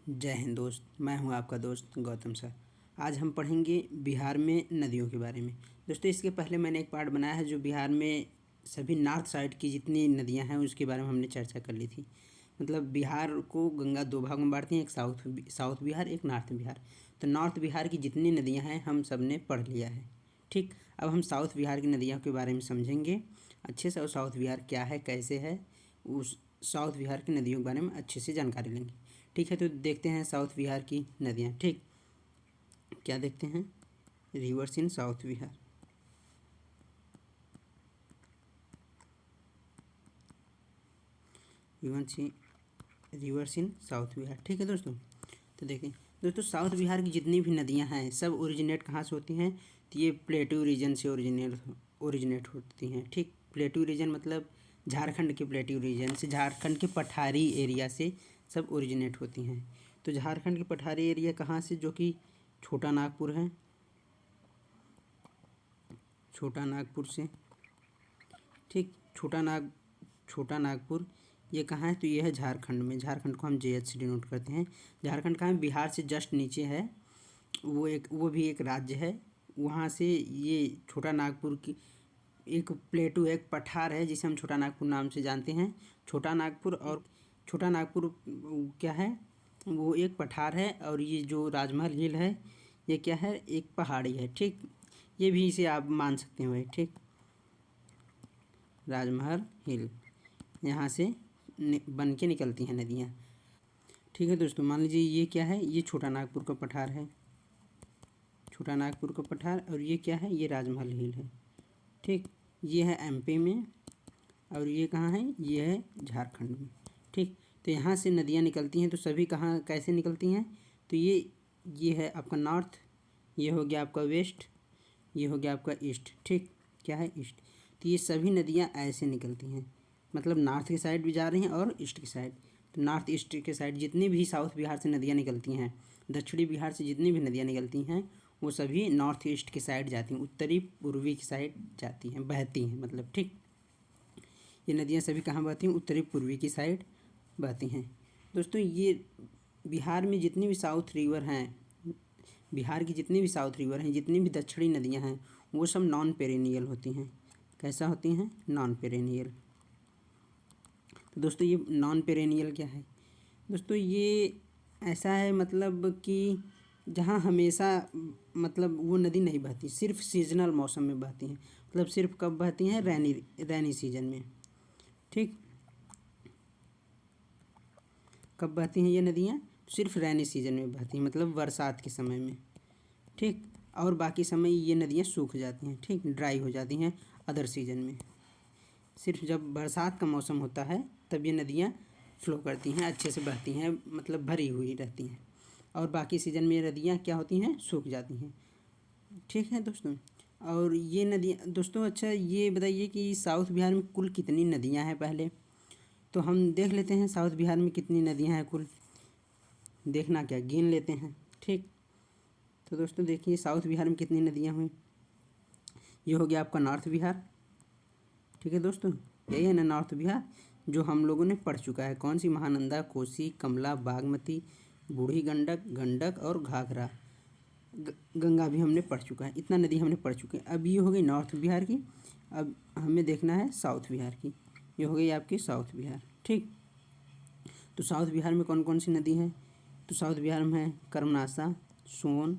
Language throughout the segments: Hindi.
जय हिंद दोस्त। मैं हूं आपका दोस्त गौतम सर। आज हम पढ़ेंगे बिहार में नदियों के बारे में। दोस्तों, इसके पहले मैंने एक पार्ट बनाया है जो बिहार में सभी नॉर्थ साइड की जितनी नदियां हैं उसके बारे में हमने चर्चा कर ली थी। मतलब बिहार को गंगा दो भाग में बांटती हैं, एक साउथ बिहार, एक नॉर्थ बिहार। तो नॉर्थ बिहार की जितनी नदियाँ हैं हम सब ने पढ़ लिया है। ठीक, अब हम साउथ बिहार की नदियों के बारे में समझेंगे अच्छे से, और साउथ बिहार क्या है, कैसे है, उस साउथ बिहार की नदियों के बारे में अच्छे से जानकारी लेंगे। ठीक है, तो देखते हैं साउथ बिहार की नदियाँ। ठीक, क्या देखते हैं? रिवर्स इन साउथ बिहार। रिवर्स इन साउथ बिहार। ठीक है दोस्तों, तो देखें दोस्तों, साउथ बिहार की जितनी भी नदियां हैं सब ओरिजिनेट कहाँ से होती हैं? तो ये प्लेटू रीजन से ओरिजिनेट होती हैं। ठीक, प्लेटू रीजन मतलब झारखंड के प्लेटू रीजन से, झारखंड के पठारी एरिया से सब ओरिजिनेट होती हैं। तो झारखंड के पठारी एरिया कहाँ से? जो कि छोटा नागपुर है, छोटा नागपुर से। ठीक, छोटा नागपुर ये कहाँ है? तो ये है झारखंड में। झारखंड को हम JH से डिनोट करते हैं। झारखंड कहाँ है? बिहार से जस्ट नीचे है। वो भी एक राज्य है। वहाँ से ये छोटा नागपुर की एक प्लेटू है, एक पठार है जिसे हम छोटा नागपुर नाम से जानते हैं। छोटा नागपुर क्या है? वो एक पठार है। और ये जो राजमहल हिल है ये क्या है? एक पहाड़ी है। ठीक, ये भी इसे आप मान सकते हो। ठीक, राजमहल हिल, यहाँ से बन के निकलती हैं नदियाँ। ठीक है दोस्तों, मान लीजिए ये क्या है? ये छोटा नागपुर का पठार है, छोटा नागपुर का पठार। और ये क्या है? ये राजमहल हिल है। ठीक, ये है MP में, और ये कहाँ है? ये है झारखंड में। ठीक, तो यहाँ से नदियाँ निकलती हैं। तो सभी कहाँ कैसे निकलती हैं? तो ये है आपका नॉर्थ, ये हो गया आपका वेस्ट, ये हो गया आपका ईस्ट। ठीक, क्या है? ईस्ट। तो ये सभी नदियाँ ऐसे निकलती हैं, मतलब नॉर्थ की साइड भी जा रही हैं और ईस्ट की साइड। तो नॉर्थ ईस्ट के साइड जितनी भी साउथ बिहार से नदियाँ निकलती हैं, दक्षिणी बिहार से जितनी भी नदियाँ निकलती हैं वो सभी नॉर्थ ईस्ट की साइड जाती हैं, उत्तरी पूर्वी की साइड जाती हैं, बहती हैं मतलब। ठीक, ये नदियाँ सभी कहाँ बहती हैं? उत्तरी पूर्वी की साइड बहती हैं। दोस्तों, ये बिहार में जितनी भी साउथ रिवर हैं, बिहार की जितनी भी साउथ रिवर हैं, जितनी भी दक्षिणी नदियाँ हैं, वो सब नॉन पेरेनियल होती हैं। कैसा होती हैं? Non perennial. तो दोस्तों, ये नॉन पेरेनियल क्या है? दोस्तों, ये ऐसा है मतलब कि जहाँ हमेशा मतलब वो नदी नहीं बहती, सिर्फ सीजनल मौसम में बहती हैं। मतलब सिर्फ कब बहती हैं? रैनी सीजन में। ठीक, कब बहती हैं ये नदियाँ? सिर्फ रैनी सीजन में बहती हैं, मतलब बरसात के समय में। ठीक, और बाकी समय ये नदियाँ सूख जाती हैं। ठीक, ड्राई हो जाती हैं अदर सीजन में। सिर्फ जब बरसात का मौसम होता है तब ये नदियाँ फ्लो करती हैं, अच्छे से बहती हैं, मतलब भरी हुई रहती हैं। और बाकी सीजन में ये नदियाँ क्या होती हैं? सूख जाती हैं। ठीक है दोस्तों, और ये नदियाँ दोस्तों, अच्छा ये बताइए कि साउथ बिहार में कुल कितनी नदियाँ हैं? पहले तो हम देख लेते हैं साउथ बिहार में कितनी नदियाँ हैं कुल। देखना क्या, गिन लेते हैं। ठीक, तो दोस्तों देखिए साउथ बिहार में कितनी नदियाँ हुई। ये हो गया आपका नॉर्थ बिहार। ठीक है दोस्तों, यही है ना नॉर्थ बिहार, जो हम लोगों ने पढ़ चुका है। कौन सी? महानंदा, कोसी, कमला, बागमती, बूढ़ी गंडक, गंडक और घाघरा। गंगा भी हमने पढ़ चुका है। इतना नदी हमने पढ़ चुके हैं। अब ये हो गई नॉर्थ बिहार की। अब हमें देखना है साउथ बिहार की। ये हो गई आपकी साउथ बिहार। ठीक, तो साउथ बिहार में कौन कौन सी नदी है? तो साउथ बिहार में है कर्मनाशा, सोन,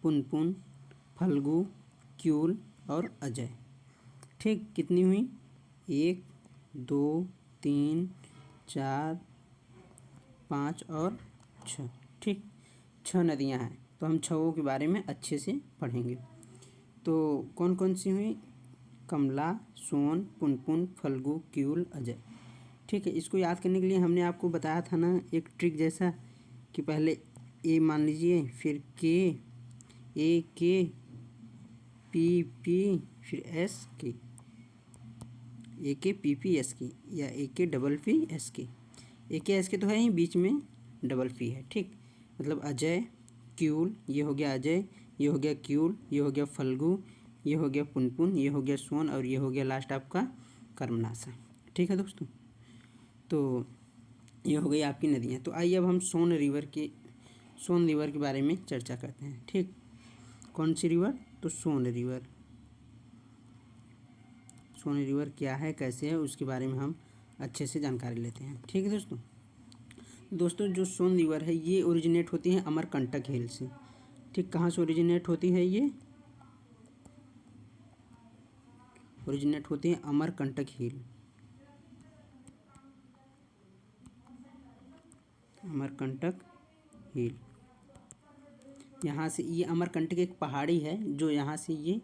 पुनपुन, फल्गु, क्यूल और अजय। ठीक, कितनी हुई? 1, 2, 3, 4, 5 और 6। ठीक, 6 नदियाँ हैं। तो हम 6 के बारे में अच्छे से पढ़ेंगे। तो कौन कौन सी हुई? कमला, सोन, पुनपुन, फल्गु, क्यूल, अजय। ठीक है, इसको याद करने के लिए हमने आपको बताया था ना एक ट्रिक जैसा, कि पहले ए मान लीजिए, फिर के, पी, फिर के, AKPP SK या AKPP SK तो है ही, बीच में P है। ठीक, मतलब अजय, क्यूल, ये हो गया अजय, ये हो गया क्यूल, ये हो गया फल्गु, ये हो गया पुनपुन, ये हो गया सोन, और ये हो गया लास्ट आपका कर्मनाशा। ठीक है दोस्तों, तो ये हो गई आपकी नदियाँ। तो आइए अब हम सोन रिवर के सोन रिवर के बारे में चर्चा करते हैं। ठीक, कौन सी रिवर? तो सोन रिवर। सोन रिवर क्या है, कैसे है, उसके बारे में हम अच्छे से जानकारी लेते हैं। ठीक है दोस्तों। दोस्तों जो सोन रिवर है ये ओरिजिनेट होती है अमरकंटक हिल से। ठीक, कहाँ से ओरिजिनेट होती है? ये ओरिजिनेट होती है अमरकंटक हिल, अमरकंटक हिल। यहाँ से ये अमरकंटक एक पहाड़ी है जो यहाँ से ये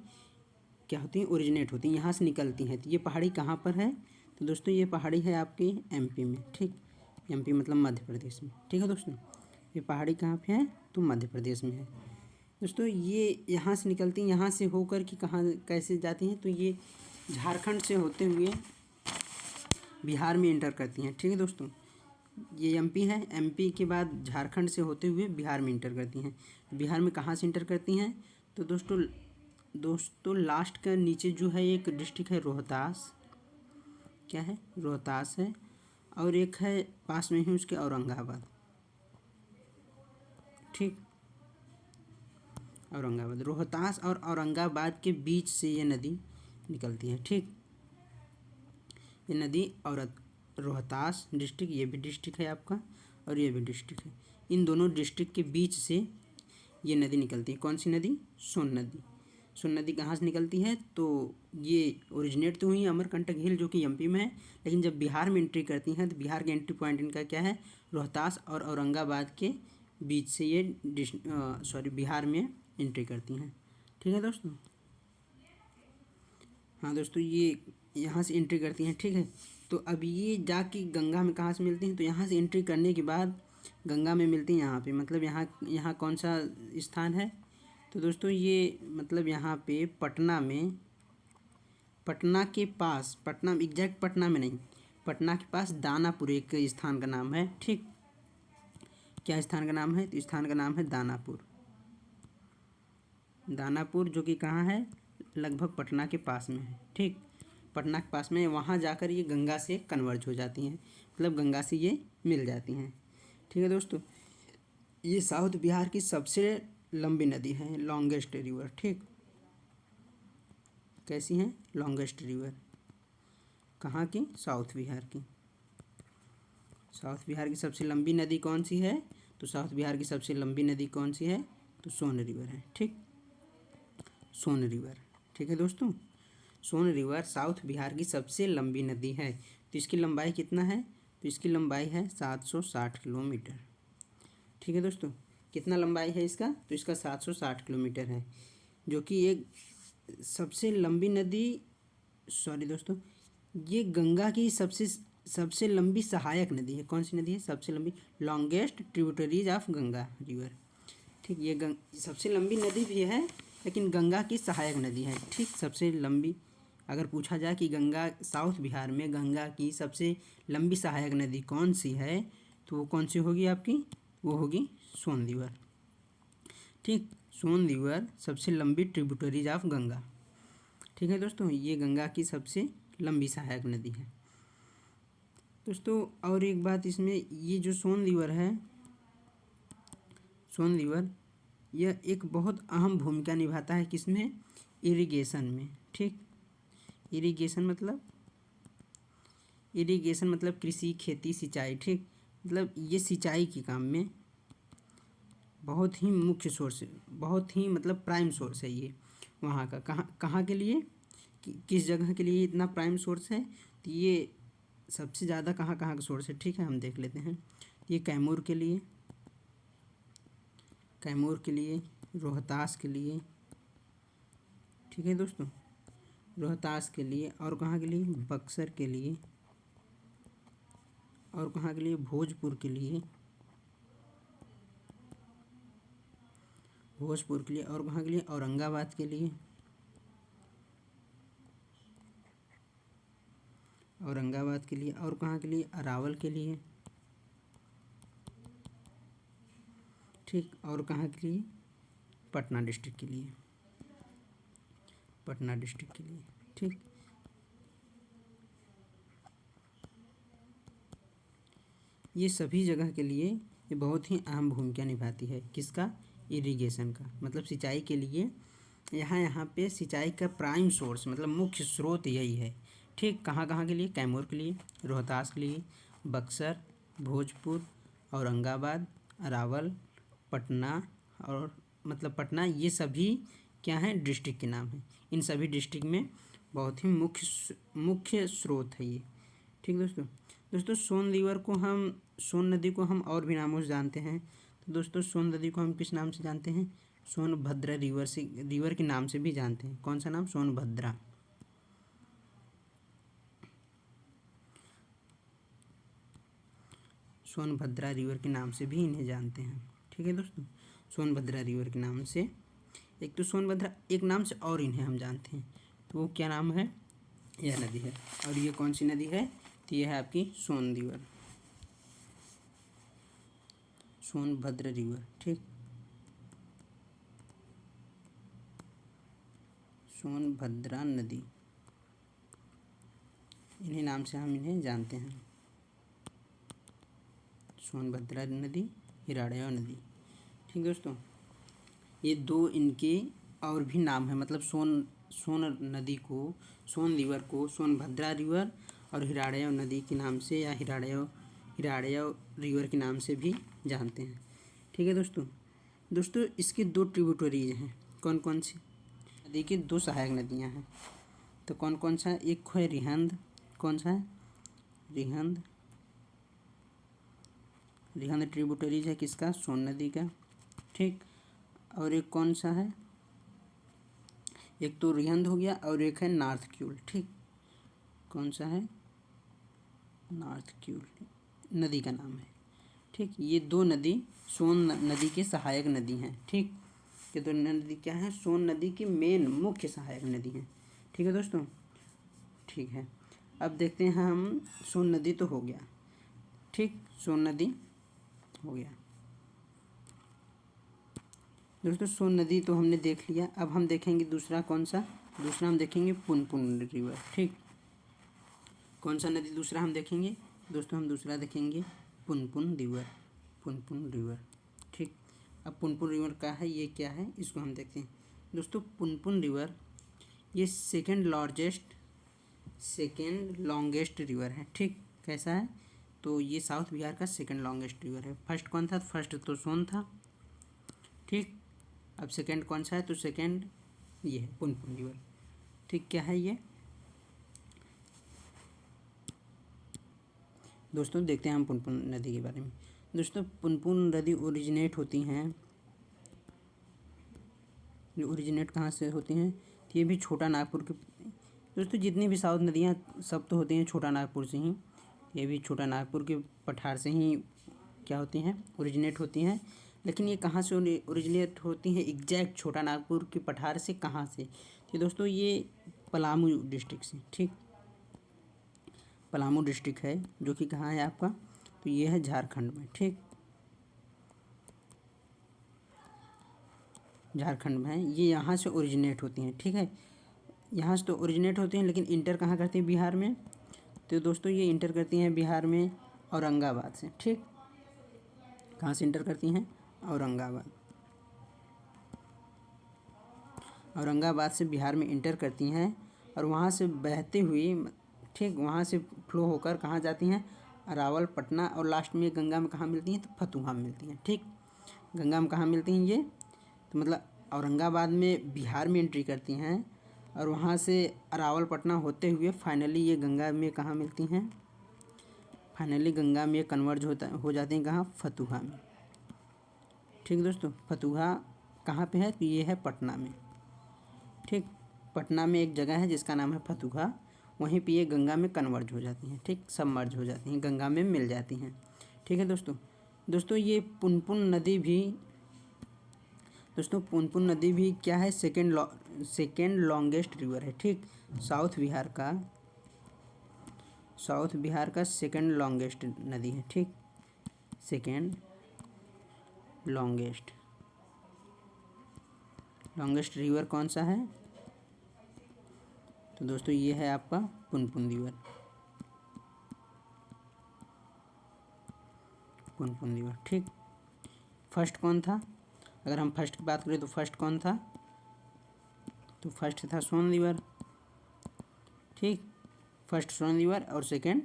क्या होती है, ओरिजिनेट होती है, यहाँ से निकलती हैं। तो ये पहाड़ी कहाँ पर है? तो दोस्तों ये पहाड़ी है आपके एमपी में। ठीक, एमपी मतलब मध्य प्रदेश में। ठीक है दोस्तों, ये पहाड़ी कहाँ पे है? तो मध्य प्रदेश में है। दोस्तों ये यहाँ से निकलती हैं, यहाँ से होकर कि कहाँ कैसे जाती हैं? तो ये झारखंड से होते हुए बिहार में इंटर करती हैं। ठीक है दोस्तों, ये एमपी है, एमपी के बाद झारखंड से होते हुए बिहार में इंटर करती हैं। बिहार में कहाँ से इंटर करती हैं? तो दोस्तों लास्ट का नीचे जो है एक डिस्ट्रिक्ट है रोहतास, क्या है? रोहतास है। और एक है पास में ही उसके औरंगाबाद। ठीक, औरंगाबाद, रोहतास और औरंगाबाद के बीच से ये नदी निकलती है। ठीक, ये नदी और रोहतास डिस्ट्रिक्ट, ये भी डिस्ट्रिक्ट है आपका और ये भी डिस्ट्रिक्ट है, इन दोनों डिस्ट्रिक्ट के बीच से ये नदी निकलती है। कौन सी नदी? सोन नदी। सोन नदी कहाँ से निकलती है? तो ये ओरिजिनेट तो हुई अमरकंटक हिल जो कि एमपी में है, लेकिन जब बिहार में एंट्री करती हैं तो बिहार के एंट्री पॉइंट इनका क्या है? रोहतास और औरंगाबाद के बीच से ये बिहार में एंट्री करती हैं। ठीक है दोस्तों। हाँ दोस्तों, ये यहाँ से एंट्री करती हैं। ठीक है, तो अब ये जाके गंगा में कहाँ से मिलती हैं? तो यहाँ से एंट्री करने के बाद गंगा में मिलती हैं यहाँ पे, मतलब यहाँ कौन सा स्थान है? तो दोस्तों ये मतलब यहाँ पे पटना में, पटना के पास, पटना एग्जैक्ट पटना में नहीं, पटना के पास दानापुर एक स्थान का नाम है। ठीक, क्या स्थान का नाम है? तो स्थान का नाम है दानापुर। दानापुर जो कि कहाँ है? लगभग पटना के पास में है। ठीक, पटना के पास में, वहाँ जाकर ये गंगा से कन्वर्ज हो जाती हैं, मतलब गंगा से ये मिल जाती हैं। ठीक है दोस्तों, ये साउथ बिहार की सबसे लंबी नदी है, लॉन्गेस्ट रिवर। ठीक, कैसी हैं? Longest river. कहाँ की? साउथ बिहार की। साउथ बिहार की सबसे लंबी नदी कौन सी है? तो साउथ बिहार की सबसे लंबी नदी कौन सी है? तो सोन रिवर है। ठीक, सोन रिवर। ठीक है दोस्तों, सोन रिवर साउथ बिहार की सबसे लंबी नदी है। तो इसकी लंबाई कितना है? तो इसकी लंबाई है 760 किलोमीटर। ठीक है दोस्तों, कितना लंबाई है इसका? तो इसका 760 किलोमीटर है, जो कि एक सबसे लंबी नदी, सॉरी दोस्तों, ये गंगा की सबसे लंबी सहायक नदी है। कौन सी नदी है? सबसे लंबी, longest tributaries of Ganga river. ठीक, ये सबसे लंबी नदी भी है, लेकिन गंगा की सहायक नदी है। ठीक, सबसे लंबी, अगर पूछा जाए कि गंगा, साउथ बिहार में गंगा की सबसे लंबी सहायक नदी कौन सी है, तो वो कौन सी होगी आपकी? वो होगी सोन रिवर। ठीक, सोन रिवर सबसे लंबी ट्रिब्यूटरीज ऑफ गंगा। ठीक है दोस्तों, ये गंगा की सबसे लंबी सहायक नदी है। दोस्तों और एक बात इसमें, ये जो सोन रिवर है, सोन रिवर, यह एक बहुत अहम भूमिका निभाता है किसमें? इरिगेशन में। ठीक, इरिगेशन मतलब कृषि, खेती, सिंचाई। ठीक, मतलब ये सिंचाई के काम में बहुत ही मुख्य सोर्स है, बहुत ही मतलब प्राइम सोर्स है ये वहाँ का। कहाँ के लिए, किस जगह के लिए इतना प्राइम सोर्स है? तो ये सबसे ज़्यादा कहाँ का सोर्स है? ठीक है, हम देख लेते हैं। ये कैमूर के लिए, रोहतास के लिए। ठीक है दोस्तों, रोहतास के लिए, और कहाँ के लिए? बक्सर के लिए, और कहाँ के लिए? भोजपुर के लिए, और कहाँ के लिए? औरंगाबाद के लिए, और कहाँ के लिए? अरावल के लिए। ठीक, और कहाँ के लिए? पटना डिस्ट्रिक्ट के लिए, ठीक, ये सभी जगह के लिए ये बहुत ही अहम भूमिका निभाती है। किसका? इरिगेशन का, मतलब सिंचाई के लिए। यहाँ पे सिंचाई का प्राइम सोर्स मतलब मुख्य स्रोत यही है। ठीक, कहाँ कहाँ के लिए? कैमूर के लिए, रोहतास के लिए, बक्सर, भोजपुर, औरंगाबाद, अरावल, पटना और मतलब पटना, ये सभी क्या हैं? डिस्ट्रिक्ट के नाम हैं। इन सभी डिस्ट्रिक्ट में बहुत ही मुख्य स्रोत है ये। ठीक दोस्तों, सोन नदी को हम और भी नामों से जानते हैं। तो दोस्तों सोन नदी को हम किस नाम से जानते हैं? सोनभद्रा रिवर के नाम से भी जानते हैं। कौन सा नाम? सोनभद्रा। सोनभद्रा रिवर के नाम से भी इन्हें जानते हैं। ठीक है दोस्तों, सोनभद्रा रिवर के नाम से। एक तो सोनभद्रा, एक नाम से और इन्हें हम जानते हैं, तो वो क्या नाम है? यह नदी है। और ये कौन सी नदी है? तो यह है आपकी सोन रिवर, सोनभद्र रिवर। ठीक, सोनभद्रा नदी, इन्हीं नाम से हम इन्हें जानते हैं। सोनभद्रा नदी, हिराड़िया नदी। ठीक दोस्तों, ये दो इनके और भी नाम है, मतलब सोन नदी को, सोन रिवर को सोनभद्रा रिवर और हिराड़िया नदी के नाम से या हिराड़िया रिवर के नाम से भी जानते हैं। ठीक है दोस्तों, इसकी दो ट्रिब्यूटरीज हैं। कौन कौन सी? नदी की दो सहायक नदियां हैं। तो कौन कौन सा? एक है रिहंद। कौन सा है? रिहंद ट्रिब्यूटरीज है किसका? सोन नदी का। ठीक, और एक कौन सा है? एक तो रिहंद हो गया और एक है नॉर्थ क्यूल। ठीक, कौन सा है? नॉर्थ क्यूल नदी का नाम है। ठीक, ये दो नदी सोन नदी के सहायक नदी हैं। ठीक, ये दो नदी क्या है? सोन नदी की मेन मुख्य सहायक नदी हैं। ठीक है दोस्तों, ठीक है। अब देखते हैं हम, सोन नदी तो हो गया। ठीक, सोन नदी हो गया दोस्तों, सोन नदी तो हमने देख लिया। अब हम देखेंगे दूसरा। कौन सा? दूसरा हम देखेंगे पुनपुन रिवर। ठीक, कौन सा नदी दूसरा हम देखेंगे? दोस्तों हम दूसरा देखेंगे पुनपुन रिवर। ठीक, अब पुनपुन रिवर का है, ये क्या है, इसको हम देखते हैं। दोस्तों पुनपुन रिवर ये सेकेंड लॉन्गेस्ट रिवर है। ठीक, कैसा है? तो ये साउथ बिहार का सेकेंड लॉन्गेस्ट रिवर है। फर्स्ट कौन था? फर्स्ट तो सोन था। ठीक, अब सेकेंड कौन सा है? तो सेकेंड ये है पुनपुन रिवर। ठीक, क्या है ये? दोस्तों देखते हैं हम पुनपुन नदी के बारे में। दोस्तों पुनपुन नदी ओरिजिनेट कहाँ से होती हैं? तो ये भी छोटा नागपुर के। दोस्तों जितनी भी साउथ नदियाँ सब तो होती हैं छोटा नागपुर से ही। ये भी छोटा नागपुर के पठार से ही क्या होती हैं? ओरिजिनेट होती हैं। लेकिन ये कहाँ से ओरिजिनेट होती हैं? एग्जैक्ट छोटा नागपुर के पठार से कहाँ से? तो दोस्तों ये पलामू डिस्ट्रिक्ट से। ठीक, पलामू डिस्ट्रिक्ट है जो कि कहाँ है आपका? तो ये है झारखंड में। ठीक, झारखंड में है ये, यहाँ से ओरिजिनेट होती हैं। ठीक है, यहाँ से तो ओरिजिनेट होती हैं, लेकिन इंटर कहाँ करती हैं? बिहार में। तो दोस्तों ये इंटर करती हैं बिहार में औरंगाबाद से। ठीक, कहाँ से इंटर करती हैं? औरंगाबाद से बिहार में इंटर करती हैं और वहाँ से बहते हुए, ठीक, वहाँ से फ्लो होकर कहाँ जाती हैं? अरावल, पटना, और लास्ट में गंगा में कहाँ मिलती हैं? तो फतुहा में मिलती हैं। ठीक, गंगा में कहाँ मिलती हैं ये? तो मतलब औरंगाबाद में बिहार में एंट्री करती हैं और वहाँ से अरावल, पटना होते हुए फाइनली ये गंगा में कहाँ मिलती हैं? फाइनली गंगा में कन्वर्ज हो जाती हैं कहाँ? फतुहा में। ठीक दोस्तों, फतुहा कहाँ पे है? तो ये है पटना में। ठीक, पटना में एक जगह है जिसका नाम है फतुहा, वहीं पे ये गंगा में कन्वर्ज हो जाती हैं। ठीक, सबमर्ज हो जाती हैं, गंगा में मिल जाती हैं। ठीक है दोस्तों ये पुनपुन नदी भी क्या है? सेकेंड लॉन्गेस्ट रिवर है। ठीक, साउथ बिहार का सेकेंड लॉन्गेस्ट नदी है। ठीक, सेकेंड लॉन्गेस्ट रिवर कौन सा है? तो दोस्तों ये है आपका पुनपुन रिवर। ठीक, फर्स्ट कौन था? अगर हम फर्स्ट की बात करें तो फर्स्ट कौन था? तो फर्स्ट था सोन रिवर, ठीक, फर्स्ट सोन रिवर और सेकेंड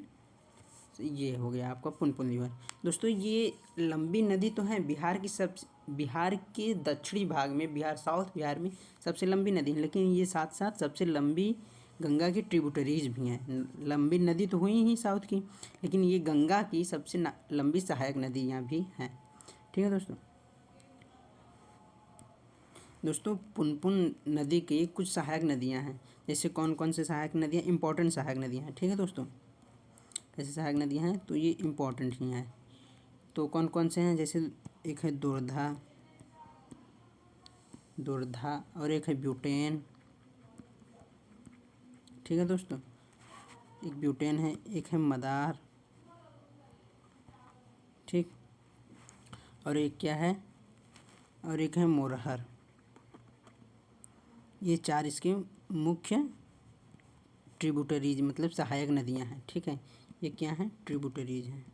ये हो गया आपका पुनपुन रिवर। दोस्तों ये लंबी नदी तो है, बिहार के दक्षिणी भाग में, बिहार साउथ बिहार में सबसे लंबी नदी है, लेकिन ये साथ साथ सबसे लंबी गंगा की ट्रिब्यूटरीज भी हैं। लंबी नदी तो हुई ही साउथ की, लेकिन ये गंगा की सबसे लंबी सहायक नदियाँ भी हैं। ठीक है दोस्तों पुनपुन नदी की कुछ सहायक नदियाँ हैं। जैसे कौन कौन से सहायक नदियाँ, इंपॉर्टेंट सहायक नदियाँ हैं। ठीक है दोस्तों, कैसे सहायक नदियाँ हैं तो ये इम्पोर्टेंट ही हैं। तो कौन कौन से हैं? जैसे एक है दोरधा और एक है ब्यूटेन। ठीक है दोस्तों, एक ब्यूटेन है, एक है मदार, ठीक, और एक क्या है, और एक है मोरहर। ये चार इसके मुख्य ट्रिब्यूटरीज मतलब सहायक नदियां हैं। ठीक है, ये क्या हैं? ट्रिब्यूटरीज हैं।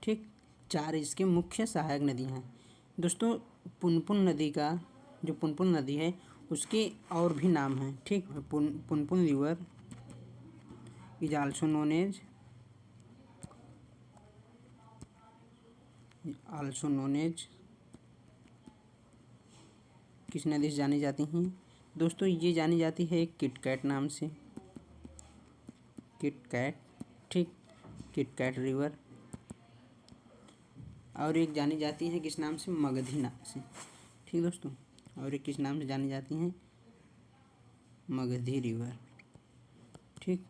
ठीक, चार इसके मुख्य सहायक नदियां हैं। दोस्तों पुनपुन नदी का, जो पुनपुन नदी है उसके और भी नाम हैं। ठीक, Punpun river is also known as किस नदी से जानी जाती हैं? दोस्तों ये जानी जाती है एक किटकैट नाम से, किटकैट, ठीक, किटकैट रिवर। और एक जानी जाती है किस नाम से? मगधी नाम से। ठीक दोस्तों, और एक किस नाम से जानी जाती हैं? मगधी रिवर। ठीक,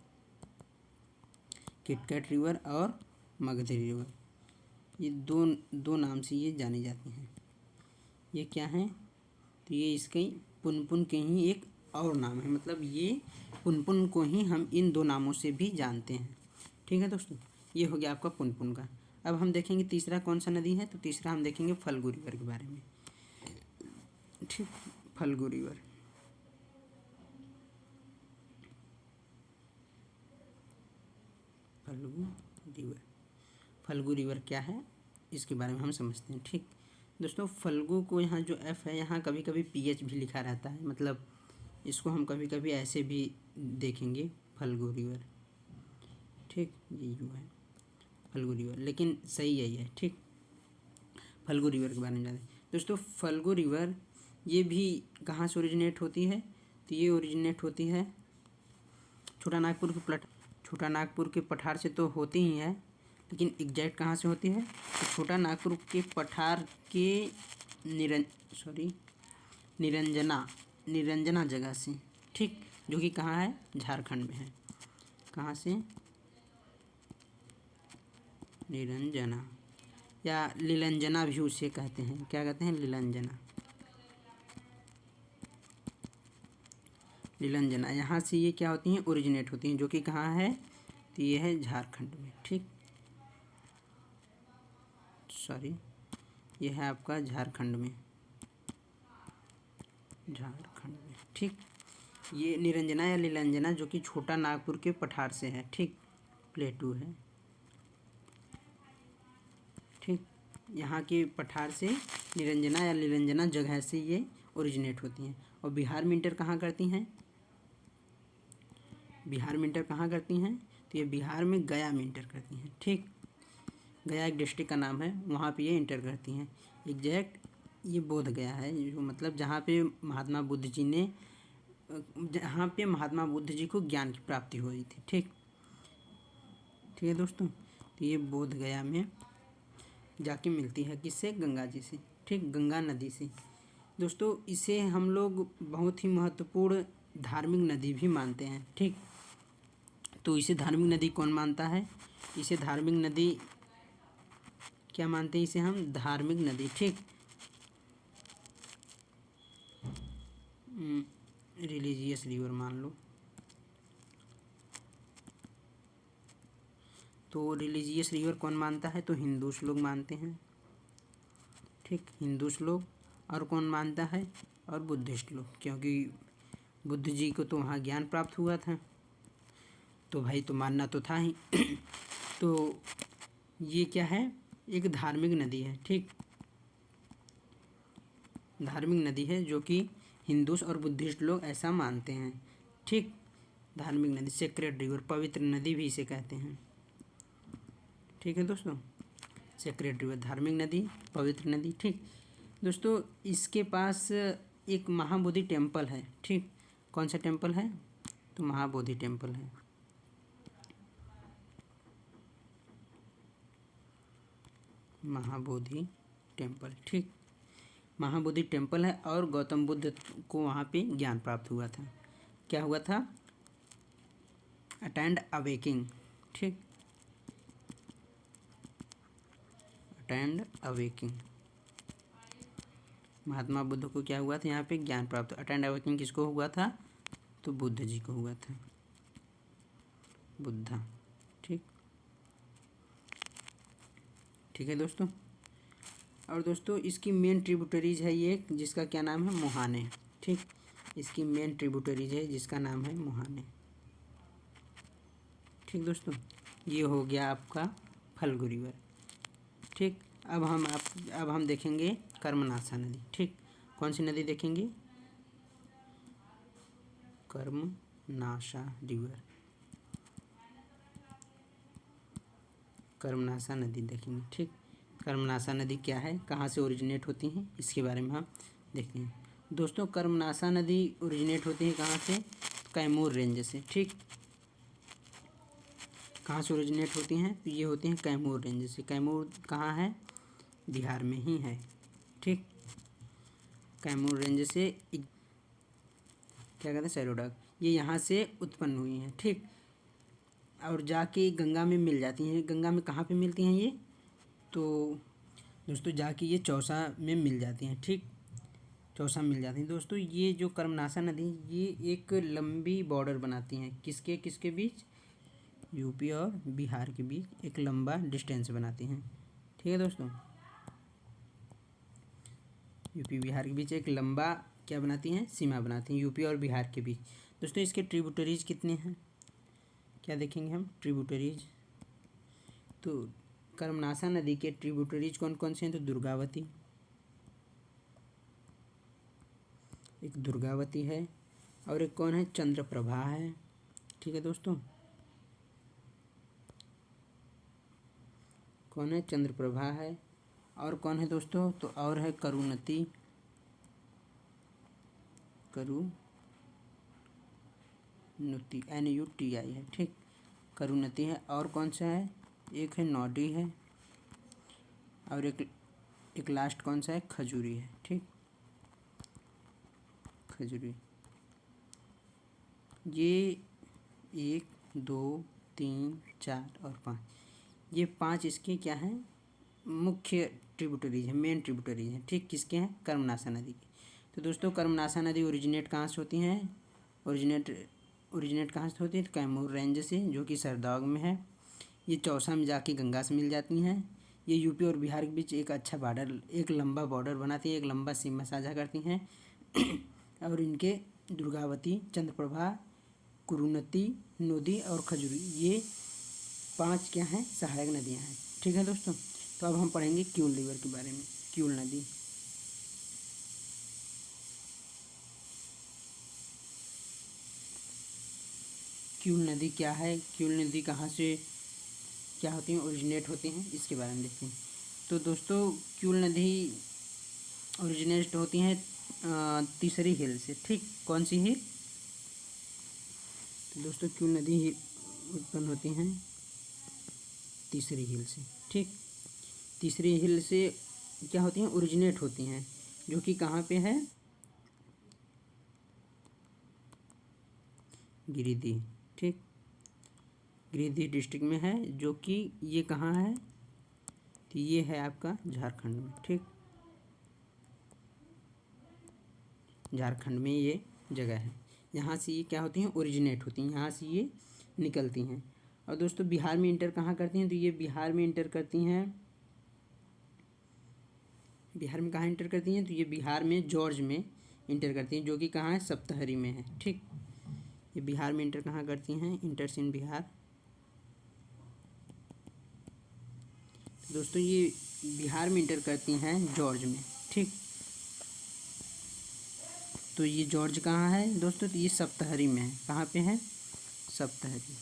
किटकैट रिवर और मगधी रिवर, ये दो नाम से ये जानी जाती हैं। ये क्या हैं? तो ये इसके पुनपुन के ही एक और नाम है, मतलब ये पुनपुन को ही हम इन दो नामों से भी जानते हैं। ठीक है दोस्तों, ये हो गया आपका पुनपुन का। अब हम देखेंगे तीसरा कौन सा नदी है, तो तीसरा हम देखेंगे फल्गु रिवर के बारे में। ठीक, फल्गु रिवर। फल्गु रिवर क्या है इसके बारे में हम समझते हैं। ठीक दोस्तों, फल्गु को यहाँ जो एफ है यहाँ कभी कभी पीएच भी लिखा रहता है, मतलब इसको हम कभी कभी ऐसे भी देखेंगे फल्गु रिवर। ठीक, ये यू है फल्गु रिवर, लेकिन सही यही है। ठीक, फल्गु रिवर के बारे में जानें दोस्तों। फल्गु रिवर ये भी कहाँ से ओरिजिनेट होती है? तो ये ओरिजिनेट होती है छोटा नागपुर के पठार से तो होती ही है, लेकिन एग्जैक्ट कहाँ से होती है? तो छोटा नागपुर के पठार के निरंजना जगह से, ठीक, जो कि कहाँ है? झारखंड में है। कहाँ से? निरंजना या लीलंजना भी उसे कहते हैं। क्या कहते हैं? लीलंजना। यहाँ से ये क्या होती हैं? ओरिजिनेट होती हैं, जो कि कहाँ है? तो ये है झारखंड में। ठीक, ये है आपका झारखंड में। ठीक, ये निरंजना या लीलंजना जो कि छोटा नागपुर के पठार से है। ठीक, प्लेटू है। ठीक, यहाँ के पठार से निरंजना या लीलंजना जगह से ये ओरिजिनेट होती हैं। और बिहार में इंटर कहाँ करती हैं? तो ये बिहार में गया में इंटर करती हैं। ठीक, गया एक डिस्ट्रिक्ट का नाम है, वहाँ पे ये इंटर करती हैं। एग्जैक्ट ये बोध गया है, जो मतलब जहाँ पे महात्मा बुद्ध जी को ज्ञान की प्राप्ति हुई थी। ठीक है दोस्तों, तो ये बोध गया में जाके मिलती है किससे? गंगा जी से। ठीक, गंगा नदी से। दोस्तों इसे हम लोग बहुत ही महत्वपूर्ण धार्मिक नदी भी मानते हैं। ठीक, तो इसे धार्मिक नदी कौन मानता है? इसे धार्मिक नदी क्या मानते हैं? इसे हम धार्मिक नदी, ठीक, रिलीजियस रिवर मान लो। तो रिलीजियस रिवर कौन मानता है? तो हिंदू लोग मानते हैं। ठीक, हिंदू लोग। और कौन मानता है? और बुद्धिस्ट लोग, क्योंकि बुद्ध जी को तो वहाँ ज्ञान प्राप्त हुआ था, तो भाई तो मानना तो था ही। तो ये क्या है? एक धार्मिक नदी है। ठीक, धार्मिक नदी है जो कि हिंदू और बुद्धिस्ट लोग ऐसा मानते हैं। ठीक, धार्मिक नदी, सेक्रेड रिवर, पवित्र नदी भी इसे कहते हैं। ठीक है दोस्तों, सेक्रेड रिवर, धार्मिक नदी, पवित्र नदी। ठीक दोस्तों, इसके पास एक महाबोधि टेम्पल है। ठीक, कौन सा टेम्पल है? तो महाबोधि टेम्पल है। महाबोधि टेम्पल, ठीक, महाबोधि टेम्पल है। और गौतम बुद्ध को वहाँ पे ज्ञान प्राप्त हुआ था। क्या हुआ था? Attend awaking. ठीक, अटेंड अवेकिंग, महात्मा बुद्ध को क्या हुआ था? यहाँ पे ज्ञान प्राप्त। अटेंड अवेकिंग किसको हुआ था? तो बुद्ध जी को हुआ था, बुद्धा। ठीक, ठीक है दोस्तों। और दोस्तों इसकी मेन ट्रिब्यूटरीज है ये, जिसका क्या नाम है? मुहाने। ठीक, इसकी मेन ट्रिब्यूटरीज है जिसका नाम है मुहाने। ठीक दोस्तों, ये हो गया आपका फल्गु रिवर। ठीक, अब हम देखेंगे कर्मनाशा नदी। ठीक, कौन सी नदी देखेंगे? कर्मनाशा रिवर, कर्मनाशा नदी देखेंगे। ठीक, कर्मनाशा नदी क्या है, कहाँ से ओरिजिनेट होती हैं, इसके बारे में हम देखते हैं। दोस्तों कर्मनाशा नदी ओरिजिनेट होती है कहाँ से? कैमूर रेंज से। ठीक, कहाँ से ओरिजिनेट होती हैं? तो ये होती हैं कैमूर रेंज से। कैमूर कहाँ है? बिहार में ही है। ठीक, कैमूर रेंज से क्या कहते हैं? सैरोडक, ये यहाँ से उत्पन्न हुई हैं। ठीक, और जाके गंगा में मिल जाती हैं। गंगा में कहाँ पे मिलती हैं ये? तो दोस्तों जाके ये चौसा में मिल जाती हैं। ठीक, चौसा में मिल जाती हैं। दोस्तों ये जो कर्मनाशा नदी, ये एक लंबी बॉर्डर बनाती हैं। किसके किसके बीच? यूपी और बिहार के बीच एक लंबा डिस्टेंस बनाती हैं। ठीक है दोस्तों, यूपी बिहार के बीच एक लंबा क्या बनाती हैं? सीमा बनाती हैं, यूपी और बिहार के बीच। दोस्तों इसके ट्रिब्यूटरीज कितने हैं? क्या देखेंगे हम? ट्रिब्यूटरीज, तो कर्मनाशा नदी के ट्रिब्यूटरीज कौन कौन से हैं? तो दुर्गावती, एक दुर्गावती है, और एक कौन है? चंद्रप्रभा है। ठीक है दोस्तों, कौन है? चंद्रप्रभा है। और कौन है दोस्तों? तो और है करुणती, करुणती, NUTI है। ठीक, करुणती है। और कौन सा है? एक है नौडी है, और एक लास्ट कौन सा है? खजूरी है। ठीक, खजूरी। ये 1 2 3 4 और 5, ये 5 इसके क्या हैं? मुख्य ट्रिब्यूटरीज हैं, मेन ट्रिब्यूटरीज हैं। ठीक, किसके हैं? कर्मनाशा नदी के। तो दोस्तों कर्मनाशा नदी ओरिजिनेट कहाँ से होती हैं? ओरिजिनेट कहाँ से होती है? कैमूर रेंज से, जो कि सरदौग में है। ये चौसा में जाके गंगा से मिल जाती हैं। ये यूपी और बिहार के बीच एक अच्छा बॉर्डर, एक लंबा बॉर्डर बनाती है, एक लंबा सीमा साझा करती हैं। और इनके दुर्गावती, चंद्रप्रभा, कुरुनती नदी और खजूरी, ये 5 क्या हैं? सहायक नदियाँ हैं। ठीक है दोस्तों, तो अब हम पढ़ेंगे क्यूल रिवर के बारे में। क्यूल नदी, क्यूल नदी क्या है? क्यूल नदी कहाँ से क्या होती हैं? ओरिजिनेट होती हैं, इसके बारे में देखते हैं। तो दोस्तों क्यूल नदी ओरिजिनेट होती हैं तीसरी हिल से। ठीक, कौन सी हिल? तो दोस्तों क्यूल नदी उत्पन्न होती हैं तीसरी हिल से। ठीक, तीसरी हिल से क्या होती हैं? ओरिजिनेट होती हैं, जो कि कहाँ पे है? गिरिडीह। ठीक, गिरिडीह डिस्ट्रिक्ट में है, जो कि ये कहाँ है? तो ये है आपका झारखंड में। ठीक, झारखंड में ये जगह है। यहाँ से ये क्या होती हैं? ओरिजिनेट होती हैं, यहाँ से ये निकलती हैं। और दोस्तों बिहार में इंटर कहाँ करती हैं? तो ये बिहार में इंटर करती हैं, बिहार में कहाँ इंटर करती हैं? तो ये बिहार में जॉर्ज में इंटर करती हैं, जो कि कहाँ है? सप्तहरी में है। ठीक, ये बिहार में इंटर कहाँ करती हैं? इंटर्स इन बिहार। दोस्तों ये बिहार में इंटर करती हैं जॉर्ज में। ठीक, तो ये जॉर्ज कहाँ है दोस्तों, तो ये सप्तहरी में है। कहाँ पे है, सप्तहरी,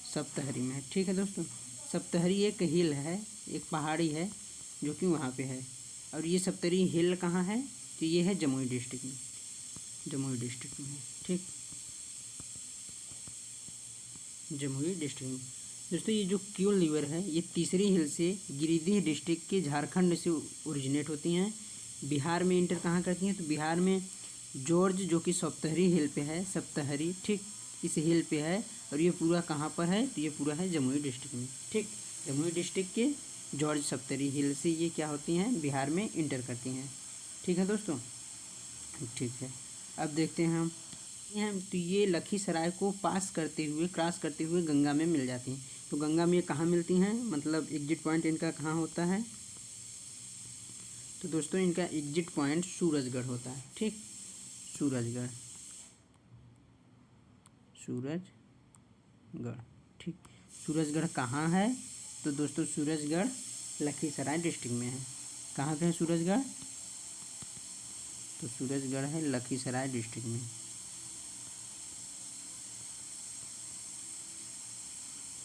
सप्तहरी में है। ठीक है दोस्तों, सप्तहरी एक हिल है, एक पहाड़ी है जो कि वहाँ पे है। और ये सप्तहरी हिल कहाँ है, तो ये है जमुई डिस्ट्रिक्ट में, जमुई डिस्ट्रिक्ट में है। ठीक, जमुई डिस्ट्रिक्ट में। दोस्तों ये जो क्यूल रिवर है ये तीसरी हिल से गिरिडीह डिस्ट्रिक्ट के झारखंड से ओरिजिनेट होती हैं, बिहार में इंटर कहाँ करती हैं, तो बिहार में जॉर्ज जो कि सप्तहरी हिल पे है, सप्तहरी, ठीक, इस हिल पे है। और ये पूरा कहाँ पर है, तो ये पूरा है जमुई डिस्ट्रिक्ट में। ठीक, जमुई डिस्ट्रिक्ट के जॉर्ज सप्तहरी हिल से ये क्या होती हैं, बिहार में इंटर करती हैं। ठीक है दोस्तों, ठीक है। अब देखते हैं हम तो ये लखीसराय को पास करते हुए, क्रॉस करते हुए गंगा में मिल जाती हैं। तो गंगा में ये कहाँ मिलती हैं, मतलब एग्जिट पॉइंट इनका कहाँ होता है, तो दोस्तों इनका एग्जिट पॉइंट सूरजगढ़ होता है। ठीक, सूरजगढ़, सूरजगढ़, ठीक। सूरजगढ़ कहाँ है, तो दोस्तों सूरजगढ़ लखीसराय डिस्ट्रिक्ट में है। कहाँ पे है सूरजगढ़, तो सूरजगढ़ है लखीसराय डिस्ट्रिक्ट में,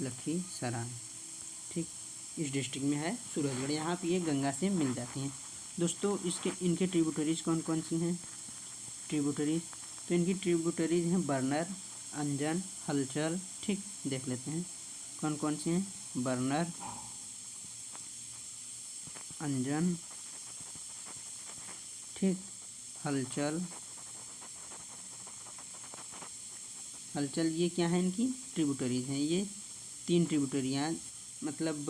लखीसराय, ठीक, इस डिस्ट्रिक्ट में है सूरजगढ़। यहाँ पे ये गंगा से मिल जाती हैं। दोस्तों इसके इनके ट्रिब्यूटरीज कौन कौन सी हैं, ट्रिब्यूटरीज, तो इनकी ट्रिब्यूटरीज हैं बरनर, अंजन, हलचल। ठीक, देख लेते हैं कौन कौन सी हैं, बरनर, अंजन, ठीक, हलचल, हलचल, ये क्या है, इनकी ट्रिब्यूटरीज हैं। ये 3 ट्रिब्यूटरियाँ, मतलब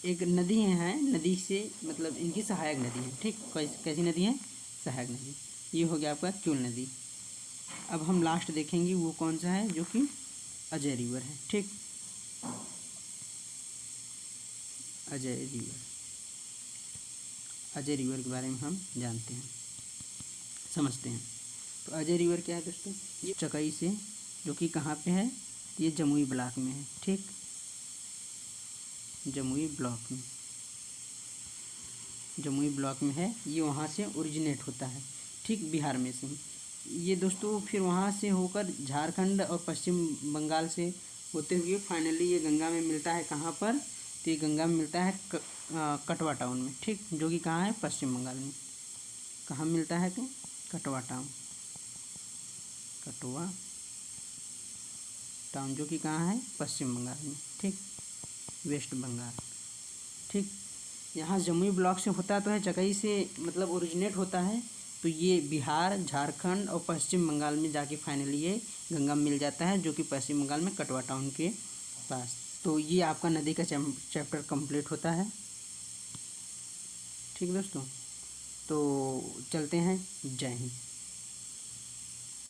एक नदी है, नदी से मतलब इनकी सहायक नदी है। ठीक, कैसी नदी है, सहायक नदी। ये हो गया आपका क्यूल नदी। अब हम लास्ट देखेंगे वो कौन सा है, जो कि अजय रिवर है। ठीक, अजय रिवर, अजय रिवर के बारे में हम जानते हैं, समझते हैं। तो अजय रिवर क्या है दोस्तों, ये चकई से, जो कि कहाँ पे है, ये जमुई ब्लॉक में है। ठीक, जमुई ब्लॉक में, जमुई ब्लॉक में है। ये वहाँ से ओरिजिनेट होता है, ठीक, बिहार में से। ये दोस्तों फिर वहाँ से होकर झारखंड और पश्चिम बंगाल से होते हुए फाइनली ये गंगा में मिलता है। कहाँ पर, तो ये गंगा में मिलता है कटवा टाउन में। ठीक, जो कि कहाँ है, पश्चिम बंगाल में। कहाँ मिलता है, तो कटवा टाउन, कटवा टाउन, जो कि कहाँ है, पश्चिम बंगाल में। ठीक, वेस्ट बंगाल। ठीक, यहाँ जमुई ब्लॉक से होता तो है, चकई से मतलब ओरिजिनेट होता है। तो ये बिहार, झारखंड और पश्चिम बंगाल में जाके फाइनली ये गंगा मिल जाता है, जो कि पश्चिम बंगाल में कटवा टाउन के पास। तो ये आपका नदी का चैप्टर कंप्लीट होता है। ठीक दोस्तों, तो चलते हैं, जय हिंद।